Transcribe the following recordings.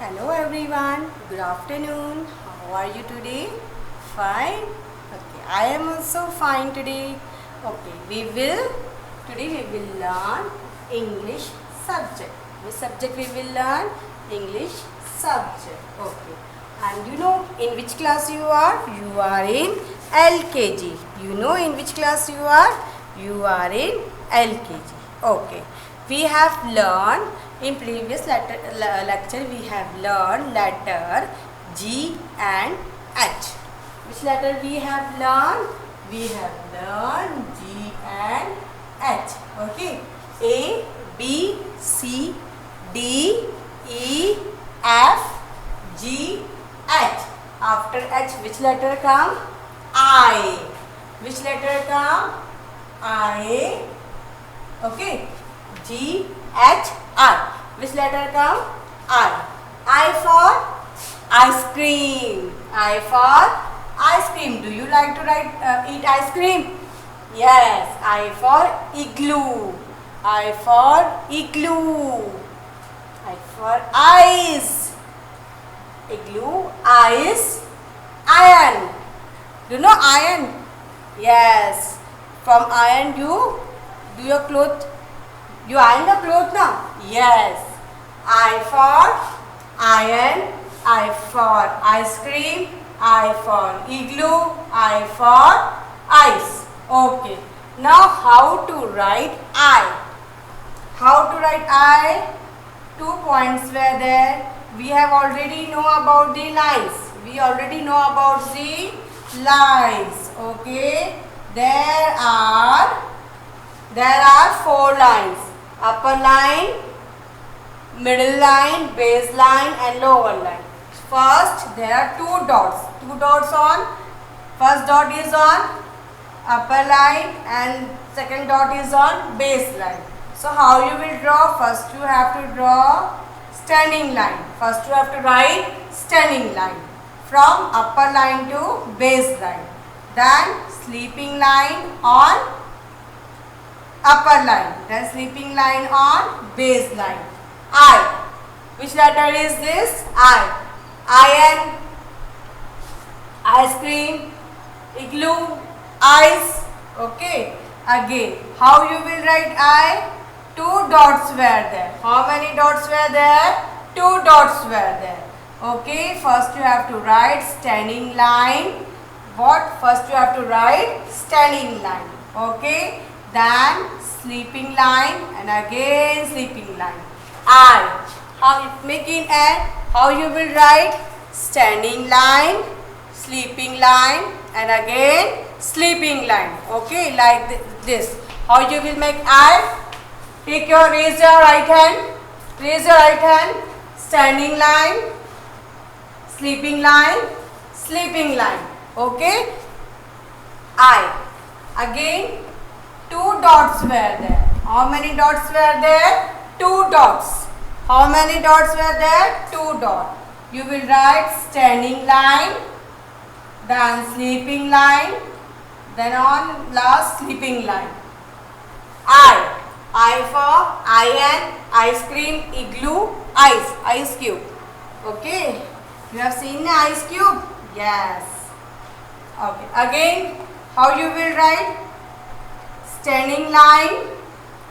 Hello everyone, good afternoon. How are you today? Fine? Okay, I am also fine today. Okay, today we will learn English subject. Which subject we will learn? English subject. Okay. And you know in which class you are? You are in LKG. You know in which class you are? You are in LKG. Okay. We have learned in previous lecture we have learned letter G and H. Which letter we have learned? We have learned G and H. Okay. A, B, C, D, E, F, G, H. After H, which letter come? I. Which letter come? I. Okay. G, H, I. Which letter come? I. I for ice cream. I for ice cream. Do you like to eat ice cream? Yes. I for igloo. I for igloo. I for ice. Igloo, ice, iron. You know iron? Yes. From iron you do your clothes. You iron the clothes now? Yes. I for iron, I for ice cream, I for igloo, I for ice. Okay. Now how to write I? How to write I? 2 points were there. We have already know about the lines. We already know about the lines. Okay. There are 4 lines. Upper line, middle line, base line and lower line. First there are 2 dots. 2 dots on. First dot is on upper line and second dot is on base line. So how you will draw? First you have to draw standing line. First you have to write standing line from upper line to base line. Then sleeping line on upper line. Then sleeping line on base line. I. Which letter is this? I. Iron, ice cream, igloo, ice. Okay. Again, how you will write I? 2 dots were there. How many dots were there? 2 dots were there. Okay. First you have to write standing line. What? First you have to write standing line. Okay. Then sleeping line and again sleeping line. I. How making N? How you will write standing line, sleeping line and again sleeping line. Okay, like this. How you will make I? Raise your right hand. Raise your right hand. Standing line, sleeping line, sleeping line. Okay. I. Again 2 dots were there. How many dots were there? 2 dots. How many dots were there? 2 dots. You will write standing line, then sleeping line, then on last sleeping line. I. I for iron, ice cream, igloo, ice, ice cube. Okay. You have seen the ice cube? Yes. Okay. Again, how you will write? Standing line.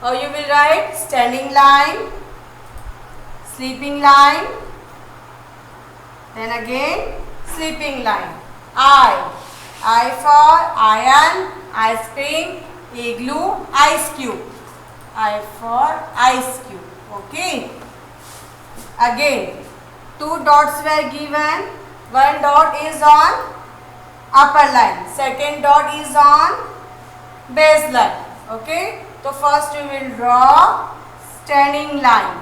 How you will write? Standing line, sleeping line, then again sleeping line. I. I for iron, ice cream, igloo, ice cube. I for ice cube. Okay. Again 2 dots were given. 1 dot is on upper line. Second dot is on base line. Okay. So first you will draw standing line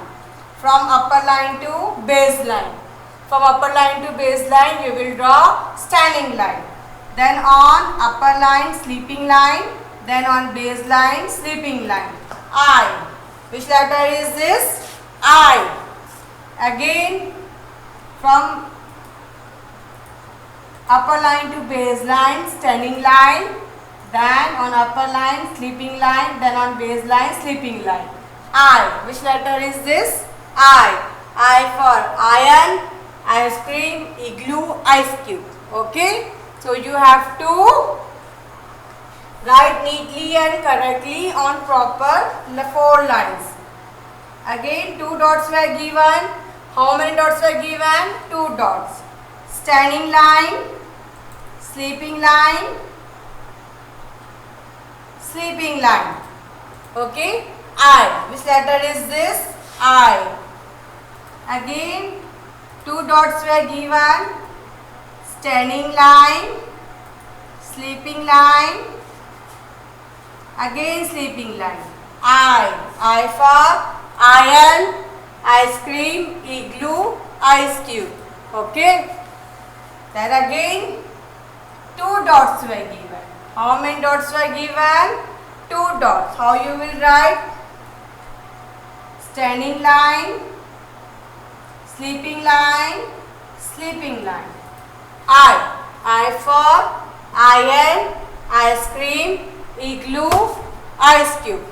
from upper line to base line. From upper line to base line you will draw standing line. Then on upper line sleeping line. Then on base line sleeping line. I. Which letter is this? I. Again from upper line to base line standing line. Then on upper line sleeping line. Then on base line sleeping line. I. Which letter is this? I. I for iron, ice cream, igloo, ice cube. Okay. So you have to write neatly and correctly on proper the 4 lines. Again 2 dots were given. How many dots were given? 2 dots. Standing line, sleeping line, sleeping line. Okay. I. Which letter is this? I. Again 2 dots were given. Standing line, sleeping line, again sleeping line. I for iron, ice cream, igloo, ice cube. Okay. Then again 2 dots were given. How many dots were given? 2 dots. How you will write? Standing line, sleeping line, sleeping line. I for iron, ice cream, igloo, ice cube.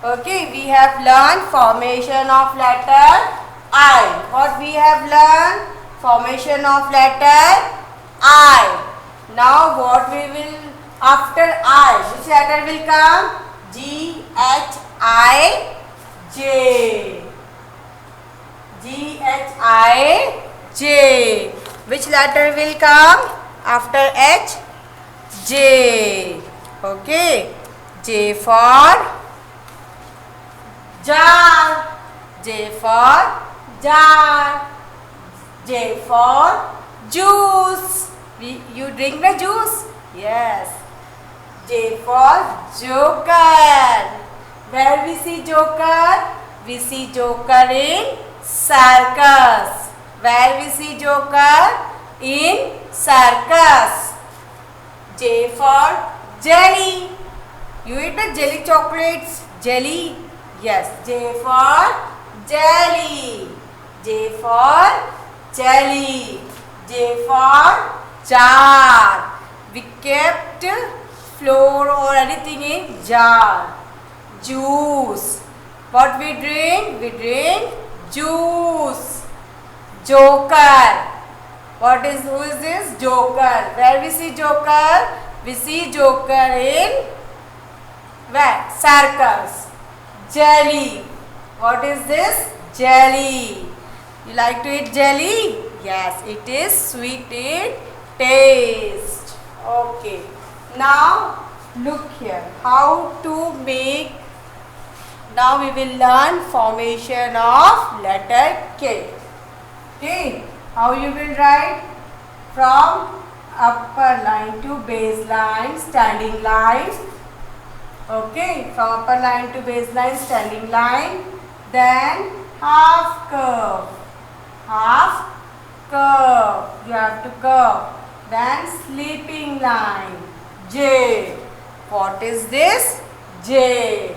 Okay, we have learned formation of letter I. What we have learned? Formation of letter I. Now what we will, after I, which letter will come? G, H, I, J. G, H, I, J. Which letter will come after H? J. Okay. J for jar. J for jar. J for juice. You drink the juice? Yes. J for joker. Where we see joker? We see joker in circus. Where we see joker? In circus. J for jelly. You eat the jelly chocolates? Jelly? Yes. J for jelly. J for jelly. J for jar. We kept flour or anything in jar. Juice. What we drink? We drink juice. Joker. Who is this? Joker. Where we see joker? We see joker in where? Circus. Jelly. What is this? Jelly. You like to eat jelly? Yes, it is sweet in taste. Okay. Now look here. How to make. Now we will learn formation of letter K. Okay. How you will write? From upper line to base line, standing line. Okay. From upper line to base line, standing line. Then half curve. Half curve. You have to curve. Then sleeping line. J. What is this? J.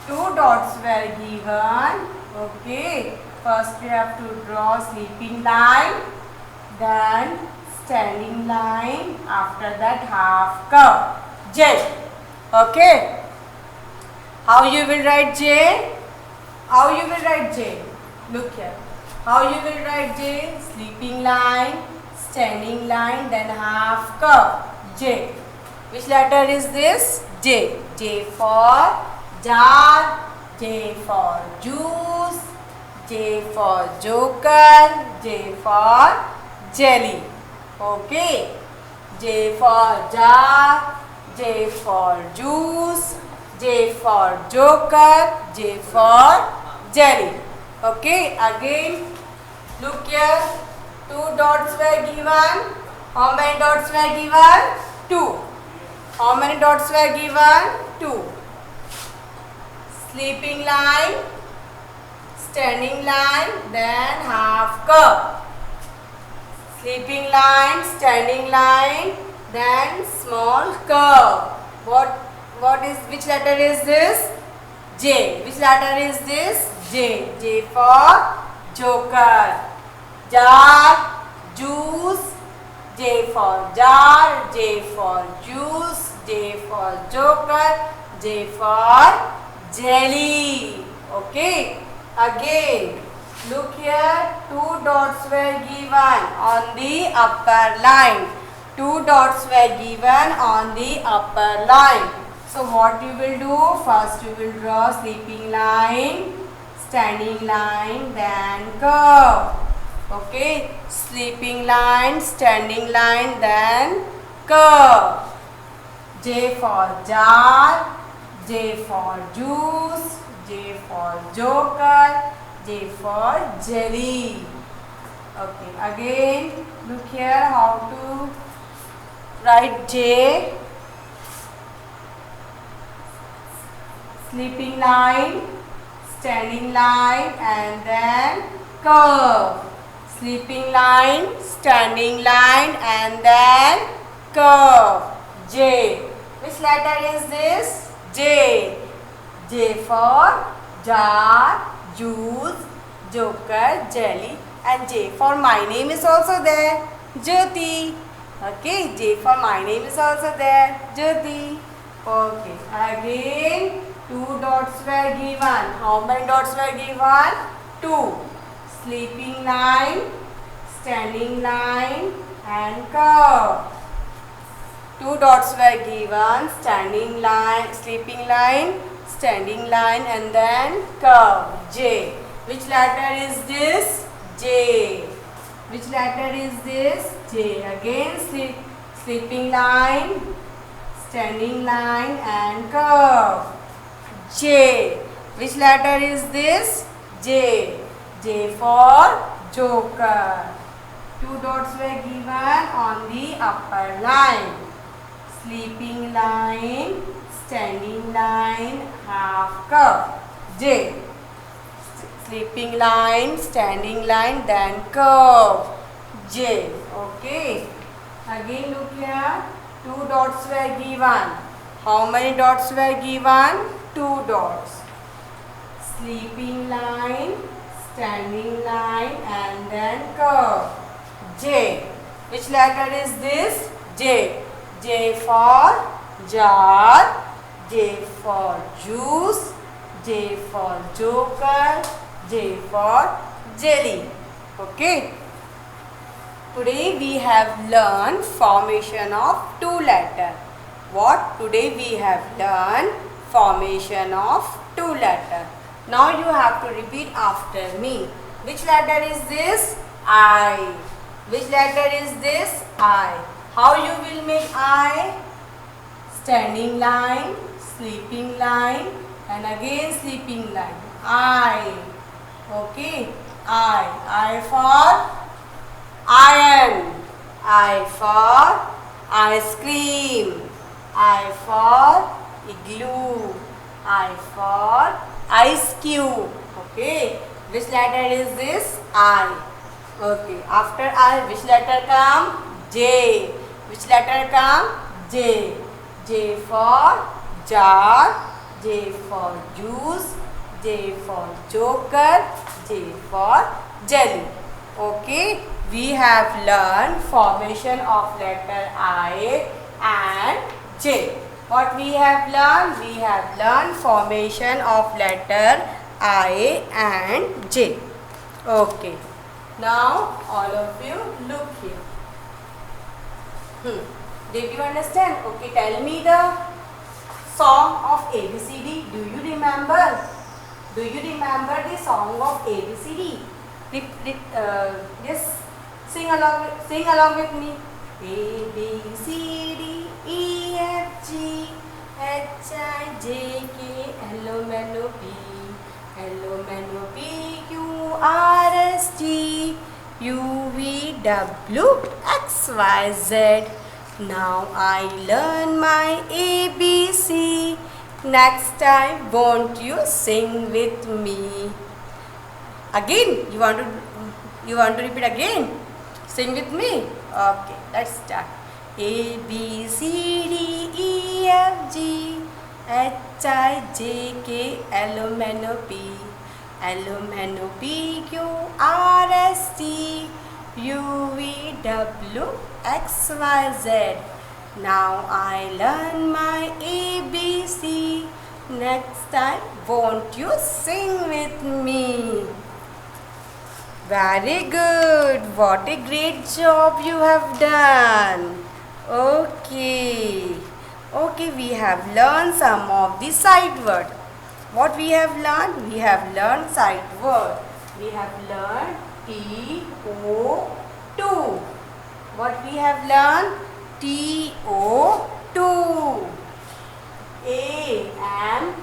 2 dots were given. Okay. First we have to draw sleeping line. Then standing line. After that half curve. J. Okay. How you will write J? How you will write J? Look here. How you will write J? Sleeping line, standing line, then half curve. J. Which letter is this? J. J for jar. J for juice. J for joker. J for jelly. Okay. J for jar. J for juice. J for joker. J for jelly. Okay. Again, look here. 2 dots were given. How many dots were given? 2. How many dots were given? 2. Sleeping line, standing line, then half curve. Sleeping line, standing line, then small curve. Which letter is this? J. Which letter is this? J. J for joker. Jar, juice. J for jar. J for juice. J for joker. J for jelly. Okay. Again, Look here, two dots were given on the upper line. Two dots were given on the upper line. So what you will do? First you will draw sleeping line, standing line, then curve. Okay, sleeping line, standing line, then curve. J for jar, J for juice, J for joker, J for jelly. Okay, again look here how to write J. Sleeping line, standing line, and then curve. Sleeping line, standing line, and then curve. J. Which letter is this? J. J for jar, juice, joker, jelly, and J for my name is also there, Jyoti. Okay, J for my name is also there, Jyoti. Okay, again two dots were given. How many dots were given? Two. Sleeping line, standing line, and curve. Two dots were given, standing line, sleeping line, standing line, and then curve. J. Which letter is this? J. Which letter is this? J. Again sleeping line, standing line, and curve. J. Which letter is this? J. J for joker. Two dots were given on the upper line. Sleeping line, standing line, half curve. J. Sleeping line, standing line, then curve. J. Okay. Again look here. Two dots were given. How many dots were given? Two dots. Sleeping line, standing line, and then curve. J. Which letter is this? J. J for jar, J for juice, J for joker, J for jelly. Okay. Today we have learned formation of two letters. What? Today we have learned formation of two letters. Now you have to repeat after me. Which letter is this? I. Which letter is this? I. How you will make I? Standing line, sleeping line, and again sleeping line. I. Okay. I for iron. I for ice cream. I for igloo. I for ice cube. Okay. Which letter is this? I. Okay. After I, which letter come? J. Which letter come? J. J for jar, J for juice, J for joker, J for jelly. Okay, we have learned formation of letter I and J. What we have learned? We have learned formation of letter I and J. Okay, now all of you look here. Did you understand? Okay, tell me the song of ABCD. Do you remember? Do you remember the song of ABCD? Yes, sing along with me. A B C D E F G H I J K L M N O P L M N O P Q R S T U V W X Y Z. Now I learn my ABC. Next time, won't you sing with me? Again, you want to repeat again? Sing with me. Okay, let's start. A B C D E F G H I J K L M N O P L M N O P Q R S T U V W X Y Z. Now I learn my ABC. Next time, won't you sing with me? Very good. What a great job you have done. Okay. Okay, we have learned some of the sight word. What we have learned? We have learned sight word. We have learned TO2. What we have learned? TO2. Am.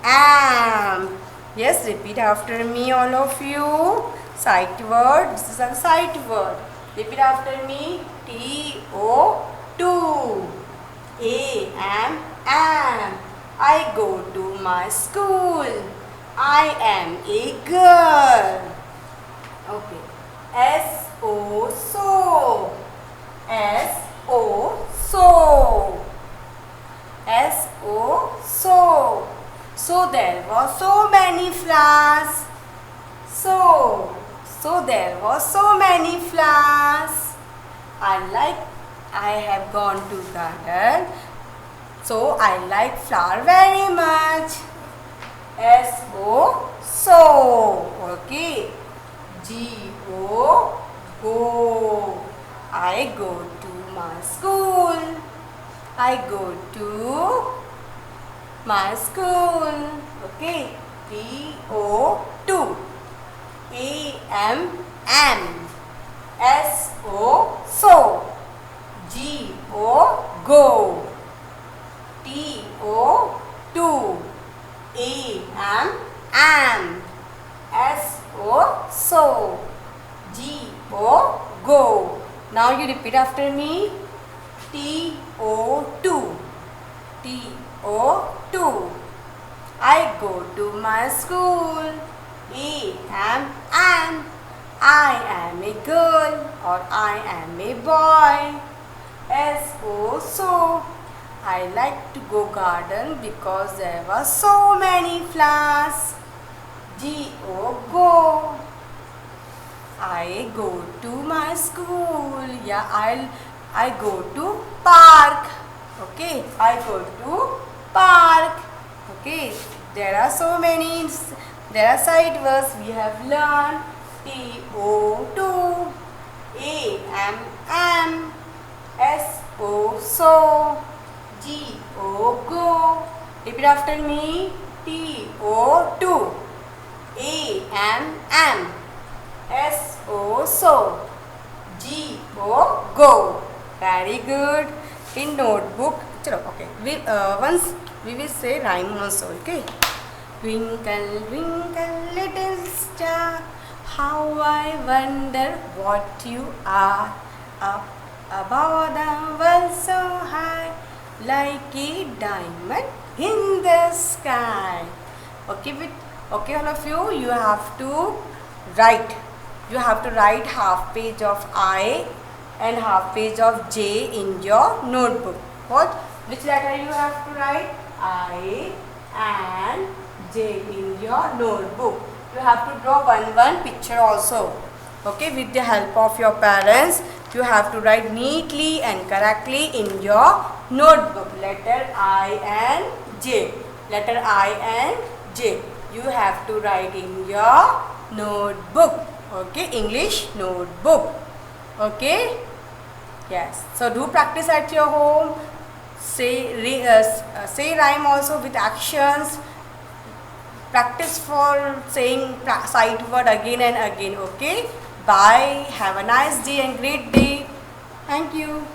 Am. Yes, repeat after me, all of you. Sight word. This is a sight word. Repeat after me. TO2. Am. I go to my school. I am a girl. Okay. SO. So. SO. So. So. So there were so many flowers. So there were so many flowers. I have gone to garden. So I like flower very much. So. Okay. Go. I go to my school. I go to my school. Okay. TO2. Am. SO. So. Go. TO2. Am. SO. So. Go. Now you repeat after me. TO2. TO2. I go to my school. Am. I am a girl or I am a boy. So. I like to go garden because there were so many flowers. Go. I go to my school. Yeah, I go to park. Okay, I go to park. Okay, there are so many. There are sight words we have learned. TO2. Am. SO. So. Go. Repeat after me. TO2. Am. SO. So. Go. Very good. In notebook. Chalo, okay. Once we will say rhyme also. Okay. Twinkle, twinkle, little star, how I wonder what you are. Up above the world so high, like a diamond in the sky. Okay, all of you, you have to write. You have to write half page of I and half page of J in your notebook. What? Which letter you have to write? I and J in your notebook. You have to draw one picture also. Okay, with the help of your parents, you have to write neatly and correctly in your notebook. Letter I and J. Letter I and J. You have to write in your notebook. Okay, English notebook. Okay. Yes. So do practice at your home. Say rhyme also with actions. Practice for saying sight word again and again. Okay. Bye. Have a nice day and great day. Thank you.